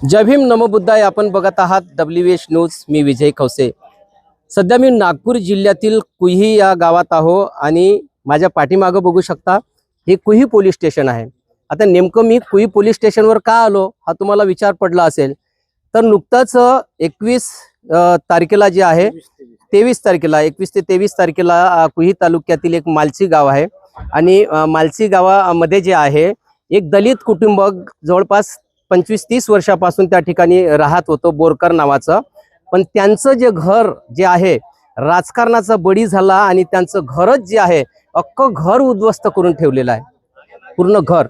जय भीम नमो बुद्धाय. आपण बघत आहात WH न्यूज. मी विजय खवसे. सध्या मी नागपूर जिल्ह्यातील कुही या गावात आहो आणि माझ्या पाठीमागे बघू शकता हे कुही पोलीस स्टेशन आहे. आता नेमकं मी कुही पोलीस स्टेशनवर का आलो हा तुम्हाला विचार पडला असेल. तर नुकताच 21 तारखेला जे आहे 23 तारखेला 21 ते 23 तारखेला कुही तालुक्यातील एक मालसी गाव आहे आणि मालसी गावामध्ये जे आहे एक दलित कुटुंब जवळपास 25-30 वर्षापासून त्या ठिकाणी राहत होतं, बोरकर नावाचं. पण त्यांचं जे घर जे आहे राजकारणाचा बळी झाला आणि त्यांचं घरच जे आहे अख्खं घर उद्ध्वस्त करून ठेवलेलं आहे. पूर्ण घर.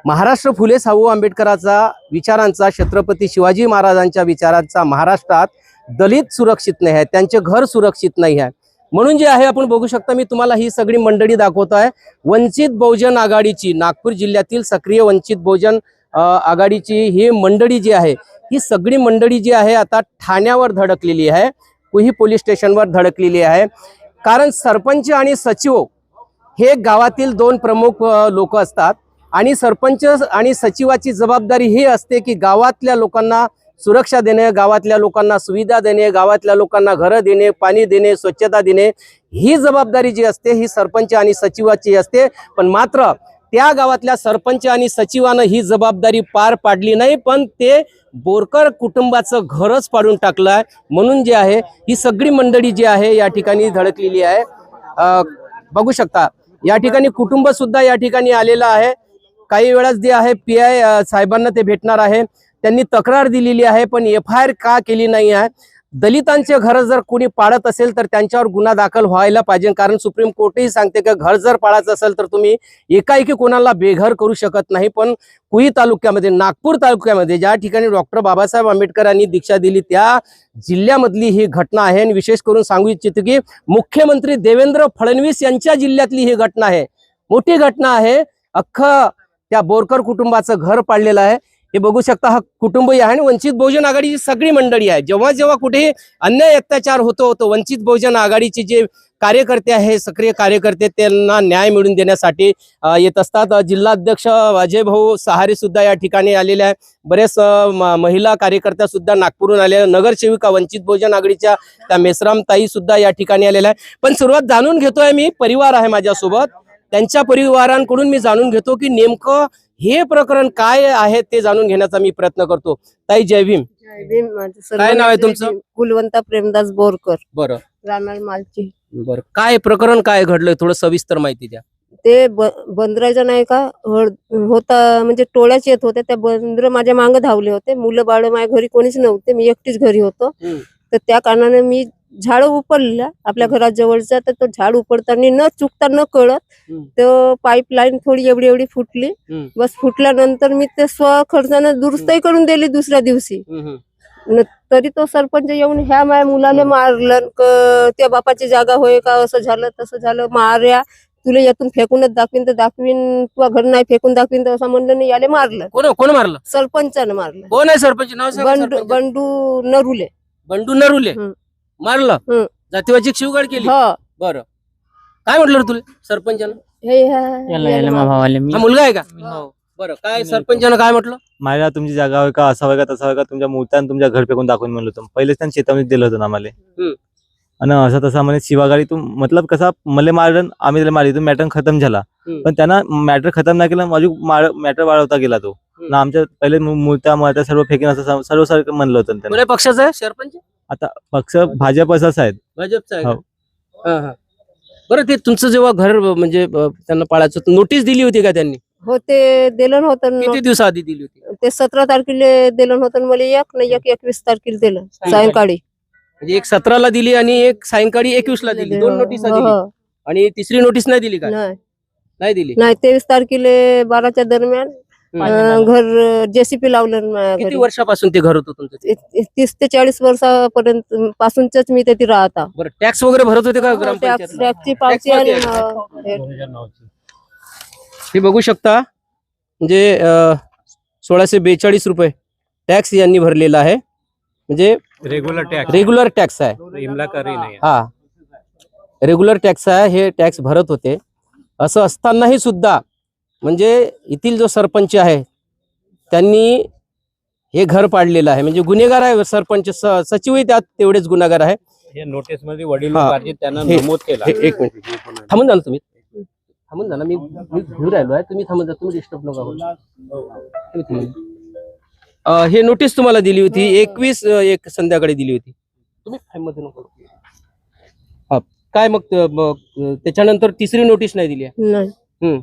महाराष्ट्र फुले शाहू आंबेडकरांचा विचारांचा, छत्रपती शिवाजी महाराजांच्या विचारांचा महाराष्ट्रात दलित सुरक्षित नाही आहे, त्यांचे घर सुरक्षित नाही आहे. म्हणून जे आहे आपण बघू शकता, मी तुम्हाला ही सगळी मंडळी दाखवत आहे. वंचित बहुजन आघाडीची, नागपूर जिल्ह्यातील सक्रिय वंचित बहुजन आघाडीची ही मंडळी जी आहे, ही सगळी मंडळी जी आहे आता ठाण्यावर धडकलेली आहे, कुही पोलीस स्टेशनवर धडकलेली आहे. कारण सरपंच आणि सचिव हे गावातील दोन प्रमुख लोक असतात आणि सरपंच आणि सचिवाची जबाबदारी ही असते की गावातल्या लोकांना सुरक्षा देणे, गावातल्या लोकांना सुविधा देणे, गावातल्या लोकांना घरं देणे, पाणी देणे, स्वच्छता देणे, ही जबाबदारी जी असते ही सरपंच आणि सचिवाची असते. पण मात्र त्या गावातल्या सरपंच आणि सचिवानं ही जबाबदारी पार पाडली नाही, पण ते बोरकर कुटुंबाचं घरच पाडून टाकलं आहे. म्हणून जे आहे ही सगळी मंडळी जी आहे या ठिकाणी धडकलेली आहे. बघू शकता या ठिकाणी कुटुंब सुद्धा या ठिकाणी आलेलं आहे. काही वेळाच जे आहे PI साहेबांना ते भेटणार आहे. त्यांनी तक्रार दिलेली आहे पण FIR का केली नाही आहे. दलितांचे घर जर कोणी पाडत असेल तर त्यांच्यावर गुन्हा दाखल व्हायला पाहिजे. कारण सुप्रीम कोर्टही सांगते की घर जर पाडायचं असेल तर तुम्ही एकाएकी कोणाला बेघर करू शकत नाही. पण कुही तालुक्यामध्ये, नागपूर तालुक्यामध्ये ज्या ठिकाणी डॉक्टर बाबासाहेब आंबेडकरांनी दीक्षा दिली त्या जिल्ह्यामधली ही घटना आहे. आणि विशेष करून सांगू इच्छितो की मुख्यमंत्री देवेंद्र फडणवीस यांच्या जिल्ह्यातली ही घटना आहे. मोठी घटना आहे. अख्खं त्या बोरकर कुटुंबाचं घर पाडलेलं आहे. हे बघू शकता हा कुटुंबही आहे आणि वंचित बहुजन आघाडीची सगळी मंडळी आहे. जेव्हा जेव्हा कुठेही अन्याय अत्याचार होतो वंचित बहुजन आघाडीचे जे कार्यकर्ते आहे, सक्रिय कार्यकर्ते, त्यांना न्याय मिळवून देण्यासाठी येत असतात. जिल्हाध्यक्ष अजय भाऊ सहारे सुद्धा या ठिकाणी आलेले आहे. बरेच महिला कार्यकर्त्या सुद्धा नागपूरहून आलेल्या, नगरसेविका वंचित बहुजन आघाडीच्या त्या मेसराम ताई सुद्धा या ठिकाणी आलेल्या आहे. पण सुरुवात जाणून घेतोय मी, परिवार आहे माझ्यासोबत, त्यांच्या परिवारांकडून मी जाणून घेतो की नेमकं हे प्रकरण काय आहे ते जाणून घेण्याचा मी प्रयत्न करतो. ताई जय भीम. जय भीम. काय नाव आहे तुमचं? कुलवंता प्रेमदास बोरकर, बरं राहणार मालची. बरं, काय प्रकरण काय घडलंय थोडं सविस्तर माहिती द्या. ते बंदराचा नाही का होता, म्हणजे टोळ्याच येत होते. त्या बंदर माझ्या मागे धावले होते. मुलं बाळ माझ्या घरी कोणीच नव्हते, मी एकटीच घरी होतो. तर त्या कारणाने मी झाड उपडल्या आपल्या घरात जवळचा. तर तो झाड उपडताना न चुकता न कळत तो पाईपलाईन थोडी एवढी फुटली. बस फुटल्यानंतर मी ते स्वखर्चानं दुरुस्तही करून दिली दुसऱ्या दिवशी. तरी तो सरपंच येऊन ह्या माझ्या मुलाने मारलं, त्या बापाची जागा होय का, असं झालं तसं झालं, मार्या तुला यातून फेकूनच दाखवीन तर दाखवीन, तुला घर नाही फेकून दाखवीन तर असं म्हणलं नाही. याले मारलं. कोण मारलं? सरपंचानं मारलं. कोण आहे सरपंच? नाव सांगा. बंडू नरुले. बंडू नरुले मारलं. जातीवाची शिवगाड केली. बरं, काय म्हटलं तुला सरपंचानं? हा मुलगा आहे का? बरं, काय सरपंचानं काय म्हटलं? माझ्या तुमची जागा होय का, असा होय का तसा होय का, तुमच्या मूर्त्यानं तुमच्या घर फेकून दाखवून म्हणलं होतं. पहिलेच त्यांनी चेतावणी दिलं होतं आम्हाला. आणि असं तसं म्हणे शिवागाडी तू मतलब कसा मले मारण आम्ही त्याला मारली, तो मॅटर खतम झाला. पण त्यांना मॅटर खतम नाही केला, माझी मॅटर वाढवता गेला तो ना. आमच्या पहिले मूर्त्या सर्व फेकीन असं सर्व म्हणलं होतं त्यांना. पक्षाचा आहे सरपंच? आता पक्ष भाजप असाच आहेत. भाजपचा आहे. बरं, ते तुमचं जेव्हा घर म्हणजे त्यांना पाळायचं नोटीस दिली होती का त्यांनी? हो, ते दिलं होतं. किती दिवसाआधी दिली होती? ते 17 तारखेला दिलं होतं. मला एक नाही, 21 तारखेला दिलं सायंकाळी. म्हणजे एक 17 ला दिली आणि एक सायंकाळी 21 ला दिली. 2 नोटीस दिली. आणि तिसरी नोटीस नाही दिली का? नाही दिली. नाही, 23 तारखेला 12च्या दरम्यान घर JCP लावलं. किती वर्षापासून ते घर होतं तुमचं? 30 ते 40 वर्षापर्यंत पासूनच मी ते राहता. बरं, टॅक्स वगैरे भरत होते का ग्रामपंचायत? टॅक्सची पावती आणि हे बघू शकता म्हणजे 1642 रुपये टॅक्स यांनी भरलेला आहे. म्हणजे रेग्युलर टॅक्स आहे. हा, रेग्युलर टॅक्स आहे. हे टॅक्स भरत होते. असं असतानाही सुद्धा म्हणजे येथील जो सरपंच आहे त्यांनी हे घर पाडलेलं आहे, म्हणजे गुन्हेगार आहे सरपंच, सचिवही त्यात तेवढेच गुन्हेगार आहे. हे नोटीस मध्ये वडील हा. त्यांना हे- नमूद केला. एक मिनिट थांबून जा ना तुम्ही, थांबून जा ना, मी घेऊन राहिलो आहे, तुम्ही थांबून जा, तुम्ही डिस्टर्ब नका करू. तुम्ही थांबून जा. हे नोटीस तुम्हाला दिली होती 21/1 संध्याकाळी दिली होती, तुम्ही फाईलमध्ये नको करू. हा, काय मग त्याच्यानंतर तिसरी नोटीस नाही दिली आहे? नाही.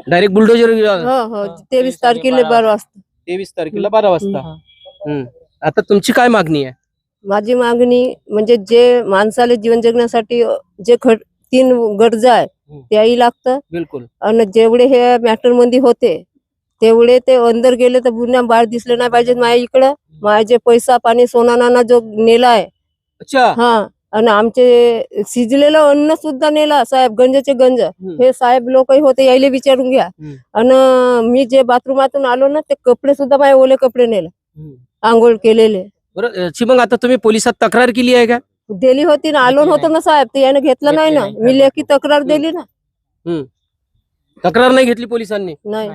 डायरेक्ट बुलडोजर हो हो 23 तारखेला 12 वाजता. 23 तारखेला 12 वाजता. आता तुमची काय मागणी आहे? माझी मागणी म्हणजे जे माणसाला जीवन जगण्यासाठी जे 3 गरजा आहे त्याही लागतं. बिलकुल. आणि जेवढे हे मॅटर मध्ये होते तेवढे ते अंदर गेले तर पुन्हा बाहेर दिसले नाही पाहिजेत. माझ्या इकडं माझे जे पैसा पाणी सोना नाना जो नेला आहे, अच्छा. हा, आणि आमचे शिजलेलं अन्न सुद्धा नेला साहेब, गंजचे गंज. हे साहेब लोकही होते, यायला विचारून घ्या. आणि मी जे बाथरूमातून आलो ना, ते कपडे सुद्धा माझे ओले कपडे नेले, आंघोळ केलेले. बरं, मग आता तुम्ही पोलिसात तक्रार केली आहे का? दिली होती ना, आलो होतो ना साहेब, ते याने घेतलं नाही ना. मी लेखी तक्रार दिली ना. तक्रार नाही घेतली पोलिसांनी? नाही.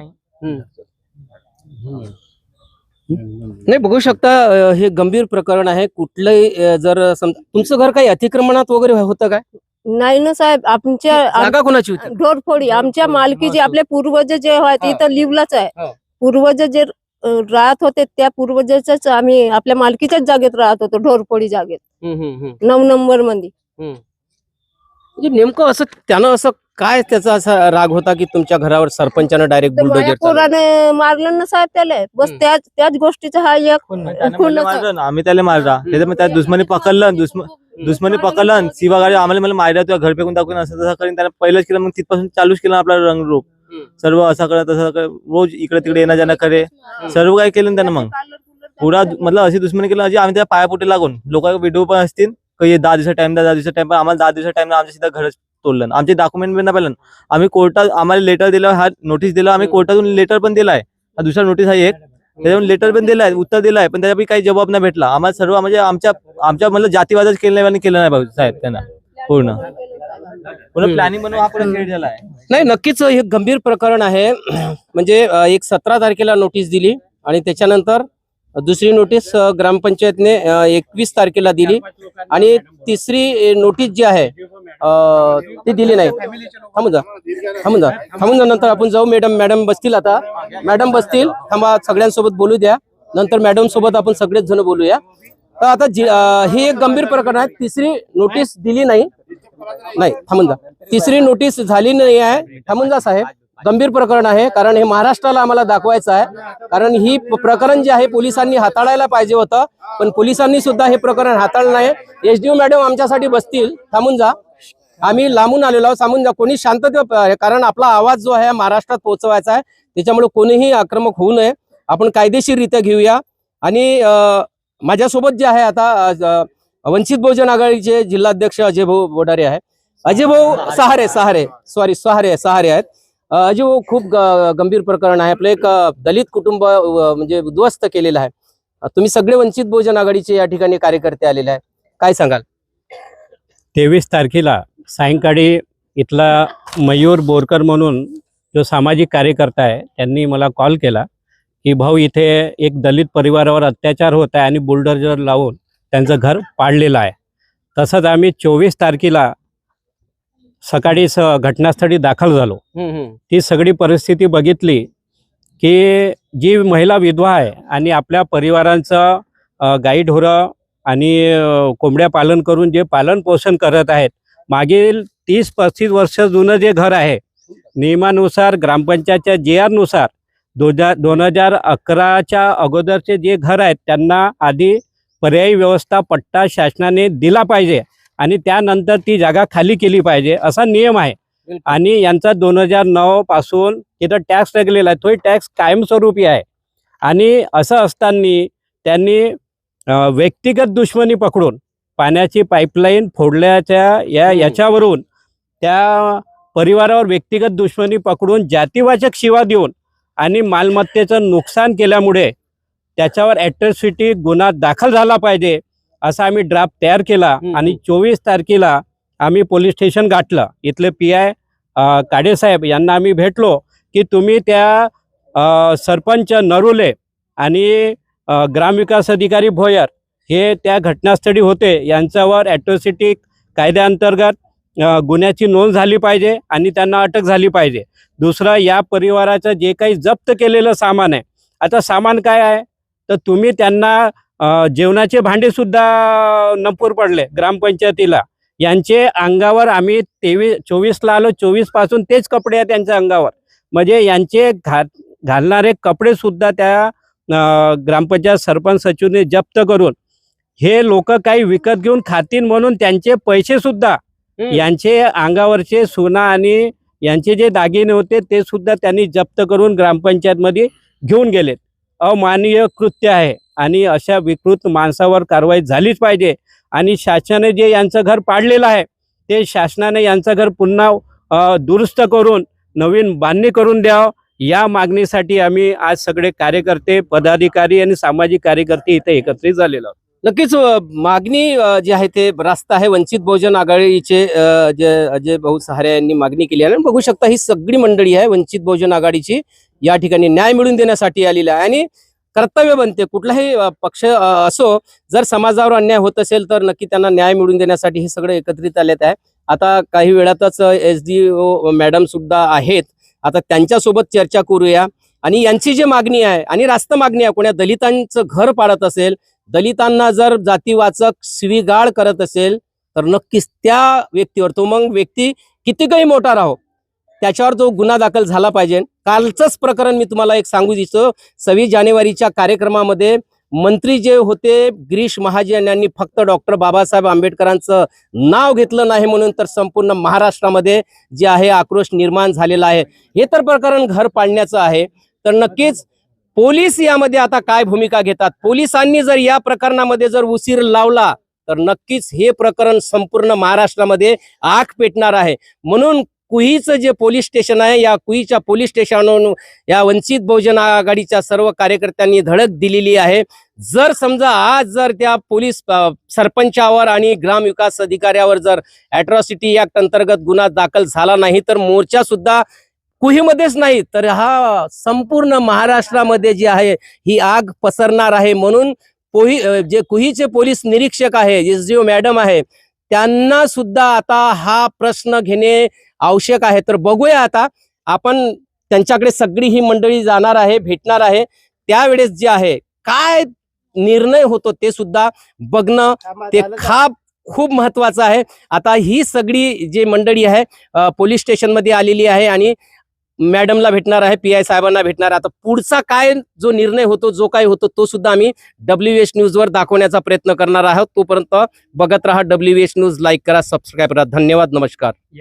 नाही, बघू शकता, हे गंभीर प्रकरण आहे. कुठलंही जर समजा तुमचं घर काही अतिक्रमणात वगैरे होतं काय? नाही ना साहेब, आमच्या जागा कोणाची होती? ढोरफोडी आमच्या मालकीचे, आपले पूर्वज जे आहेत इथं लिवलाच आहे. हा. पूर्वज जे राहत होते त्या पूर्वजाच्याच आम्ही आपल्या मालकीच्याच जागेत राहत होतो, ढोरफोडी जागेत 9 नंबर मध्ये. म्हणजे नेमकं असं त्यानं असं काय त्याचा असा राग होता की तुमच्या घरावर सरपंचानं डायरेक्ट तर माझ्या बुलडोजर पोराने मारलं ना साहेब त्याला. बस त्याच गोष्टीचा हा एक त्याने खून मला होता. मारलं, आम्ही त्याला मारला. त्याच्यामुळे त्या दुश्मनी पकडलं, दुश्मनी पकडलं, शिवागाडी आम्हाला मला मारला, तुझ्या घर फेकून टाकून असं तसं करीन त्याने पहिलंच केलं. मग तिथपासून चालूच केलं आपला रंगरूप. सर्व असं करा तसं करा, रोज इकडे तिकडे येणं जाणं करे, सर्व काय केलं त्यानं. मग पुरा मतलब अशी दुश्मनी केलं, अशी आम्ही त्या पायापोटी लागून लोक व्हिडिओ पण असतील काही 10 दिवसा टाइम द्या, 10 दिवसा टाइम, पण आम्हाला 10 दिवसा टाइम आमच्या सीधा घरच तोडलं. आमचे डॉक्युमेंट पण नाही पाहिलं. आम्ही कोर्टात आम्हाला लेटर दिलं, हा नोटीस दिला, आम्ही कोर्टातून लेटर पण दिलाय. हा दुसरा नोटीस आहे एक, त्याच्यावर लेटर पण दिलाय, उत्तर दिलाय, पण त्याच्यापैकी काही जबाब नाही भेटला आम्हाला. सर्व म्हणजे आमच्या मतलब जातीवादच केलं नाही, केलं नाही भाऊ साहेब त्यांना. पूर्ण प्लॅनिंग बनवून हा पूर्ण खेळ झाला आहे. नाही, नक्कीच हे गंभीर प्रकरण आहे. म्हणजे एक 17 तारखेला नोटीस दिली आणि त्याच्यानंतर दुसरी नोटीस ग्रामपंचायतने 21 तारखेला दिली आणि तिसरी नोटीस जी आहे ती दिली नाही. थांबून जा, नंतर आपण जाऊ. मॅडम बसतील, आता मॅडम बसतील, थांबा, सगळ्यांसोबत बोलू द्या, नंतर मॅडम सोबत आपण सगळेच जण बोलूया. तर आता हे एक गंभीर प्रकरण आहे. तिसरी नोटीस दिली नाही, थांबून जा, तिसरी नोटीस झाली नाही आहे. थांबून जा साहेब, गंभीर प्रकरण आहे, कारण हे महाराष्ट्राला आम्हाला दाखवायचं आहे. कारण ही प्रकरण जे आहे पोलिसांनी हाताळायला पाहिजे होतं, पण पोलिसांनी सुद्धा हे प्रकरण हाताळलं नाही. एसडीओ मॅडम आमच्यासाठी बसतील, थांबून जा, आम्ही लांबून आलेलो आहोत, थांबून जा. कोणी शांतते, कारण आपला आवाज जो आहे महाराष्ट्रात पोहोचवायचा आहे, त्याच्यामुळे कोणीही आक्रमक होऊ नये. आपण कायदेशीररित्या घेऊया. आणि माझ्यासोबत जे आहे आता वंचित बहुजन आघाडीचे जिल्हाध्यक्ष अजय भाऊ बोडारे आहे. अजय भाऊ सहारे आहेत. अजय भाऊ, खूप गंभीर प्रकरण आहे. आपलं एक दलित कुटुंब म्हणजे उद्ध्वस्त केलेलं आहे. तुम्ही सगळे वंचित बहुजन आघाडीचे या ठिकाणी कार्यकर्ते आलेले आहेत, काय सांगाल? 23 तारखेला सायंकाळी इथला मयूर बोरकर म्हणून जो सामाजिक कार्यकर्ता आहे, त्यांनी मला कॉल केला की भाऊ, इथे एक दलित परिवारावर अत्याचार होत आहे आणि बुलडोजर लावून त्यांचं घर पाडलेलं आहे. तसंच आम्ही 24 तारखेला सकाळी घटनास्थळी दाखल झालो. ती सगळी परिस्थिती बघितली की जी महिला विधवा आहे आणि आपल्या परिवारांचं गाई ढोरं आणि कोंबड्या पालन करून जे पालन पोषण करत आहेत, मागील 30-35 वर्ष जुनं जे घर आहे, नियमानुसार ग्रामपंचायतच्या JR नुसार 2011च्या अगोदरचे जे घर आहेत त्यांना आधी पर्यायी व्यवस्था पट्टा शासनाने दिला पाहिजे आणि त्यानंतर ती जागा खाली केली पाहिजे, असा नियम आहे. आणि यांचा 2009 पासून तिथं टॅक्स लागलेला आहे, तोही टॅक्स कायमस्वरूपी आहे. आणि असं असताना त्यांनी व्यक्तिगत दुश्मनी पकडून पाण्याची पाईपलाईन फोडल्याच्या याच्यावरून त्या परिवारावर व्यक्तिगत दुश्मनी पकडून जातीवाचक शिवा देऊन आणि मालमत्तेचं नुकसान केल्यामुळे त्याच्यावर ॲट्रॉसिटी गुन्हा दाखल झाला पाहिजे असा आम्ही ड्राफ्ट तयार केला. आणि 24 तारखेला आम्ही पोलीस स्टेशन गाठलं. इथले PI काडे साहेब यांना आम्ही भेटलो की तुम्ही त्या सरपंच नरुले आणि ग्रामविकास अधिकारी भोयर हे त्या घटनास्थळी होते. यांच्यावर ॲट्रॉसिटी कायद्याअंतर्गत गुन्ह्याची नोंद झाली पाहिजे आणि त्यांना अटक झाली पाहिजे. दुसरं, या परिवाराचं जे काही जप्त केलेलं सामान आहे, आता सामान काय आहे तर तुम्ही त्यांना जेवणाचे भांडेसुद्धा नपूर पडले ग्रामपंचायतीला. यांचे अंगावर आम्ही 24ला आलो, 24पासून तेच कपडे आहेत त्यांच्या अंगावर. म्हणजे यांचे घालणारे कपडेसुद्धा त्या ग्रामपंचायत सरपंच सचिवने जप्त करून हे लोक काही विकत घेऊन खातील म्हणून त्यांचे पैसेसुद्धा, यांचे अंगावरचे सोना आणि यांचे जे दागिने होते ते सुद्धा त्यांनी जप्त करून ग्रामपंचायतमध्ये घेऊन गेलेत. अमानवीय कृत्य आहे आणि अशा विकृत माणसावर कारवाई झालीच पाहिजे. आणि शासनाने जे यांचं घर पाडलेलं आहे ते शासनाने यांचं घर पुन्हा दुरुस्त करून नवीन बांधणी करून द्यावं, या मागणीसाठी आम्ही आज सगळे कार्यकर्ते, पदाधिकारी आणि सामाजिक कार्यकर्ते इथे एकत्रित झालेलो आहोत. नक्कीच मागणी जी आहे ते रास्त आहे. वंचित बहुजन आघाडीचे जे अजय भाऊ सहारे यांनी मागणी केली आहे. बघू शकता ही सगळी मंडळी आहे वंचित बहुजन आघाडीची, या ठिकाणी न्याय मिळवून देण्यासाठी आलेली आहे. आणि कर्तव्य बनते कुठलाही पक्ष असो, जर समाजावर अन्याय होत असेल तर नक्की त्यांना न्याय मिळवून देण्यासाठी हे सगळे एकत्रित आलेत आहे. आता काही वेळातच SDO मॅडम सुद्धा आहेत, आता त्यांच्यासोबत चर्चा करूया. आणि यांची जी मागणी आहे आणि रास्त मागणी आहे, कोण्या दलितांचं घर पाडत असेल, दलितांना जर जातीवाचक शिवीगाळ करत असेल तर नक्कीच त्या व्यक्तीवर, तो मग व्यक्ती कितीकही मोठा राहो, त्याच्यावर जो गुन्हा दाखल झाला पाहिजे. कालचंच प्रकरण मी तुम्हाला एक सांगू इच्छितो. 26 जानेवारीच्या कार्यक्रमामध्ये मंत्री जे होते गिरीश महाजन यांनी फक्त डॉक्टर बाबासाहेब आंबेडकरांचं नाव घेतलं नाही म्हणून तर संपूर्ण महाराष्ट्रामध्ये जे आहे आक्रोश निर्माण झालेला आहे. हे तर प्रकरण घर पाडण्याचं आहे. तर नक्कीच पोलीस यामध्ये आता काय भूमिका घेतात, पोलिसांनी जर या प्रकरणामध्ये जर उशीर लावला तर नक्कीच हे प्रकरण संपूर्ण महाराष्ट्रामध्ये आग पेटणार आहे. म्हणून कुहीचं जे पोलीस स्टेशन आहे, या कुहीच्या पोलीस स्टेशनवरून या वंचित बहुजन आघाडीच्या सर्व कार्यकर्त्यांनी धडक दिलेली आहे. जर समजा आज जर त्या पोलीस सरपंचावर आणि ग्रामविकास अधिकाऱ्यावर जर ॲट्रॉसिटी ॲक्ट अंतर्गत गुन्हा दाखल झाला नाही तर मोर्चा सुद्धा कुहीमध्येच नाही तर हा संपूर्ण महाराष्ट्रामध्ये जी आहे ही आग पसरणार आहे. म्हणून जे कुहीचे पोलीस निरीक्षक आहे, SDO मॅडम आहे, त्यांना सुद्धा आता हा प्रश्न घेणे आवश्यक आहे. तर बघूया आता आपण त्यांच्याकडे सगळी ही मंडळी जाणार आहे, भेटणार आहे. त्यावेळेस जे आहे काय निर्णय होतो ते सुद्धा बघणं ते खूप महत्वाचं आहे. आता ही सगळी जी मंडळी आहे पोलीस स्टेशनमध्ये आलेली आहे आणि मॅडमला भेटणार आहे, PI साहेबांना भेटणार. आता पुढचा काय जो निर्णय होतो, जो काय होतो तो सुद्धा आम्ही WH न्यूजवर दाखवण्याचा प्रयत्न करणार आहोत. तोपर्यंत बघत राहा WH न्यूज. लाईक करा, सबस्क्राईब करा. धन्यवाद, नमस्कार.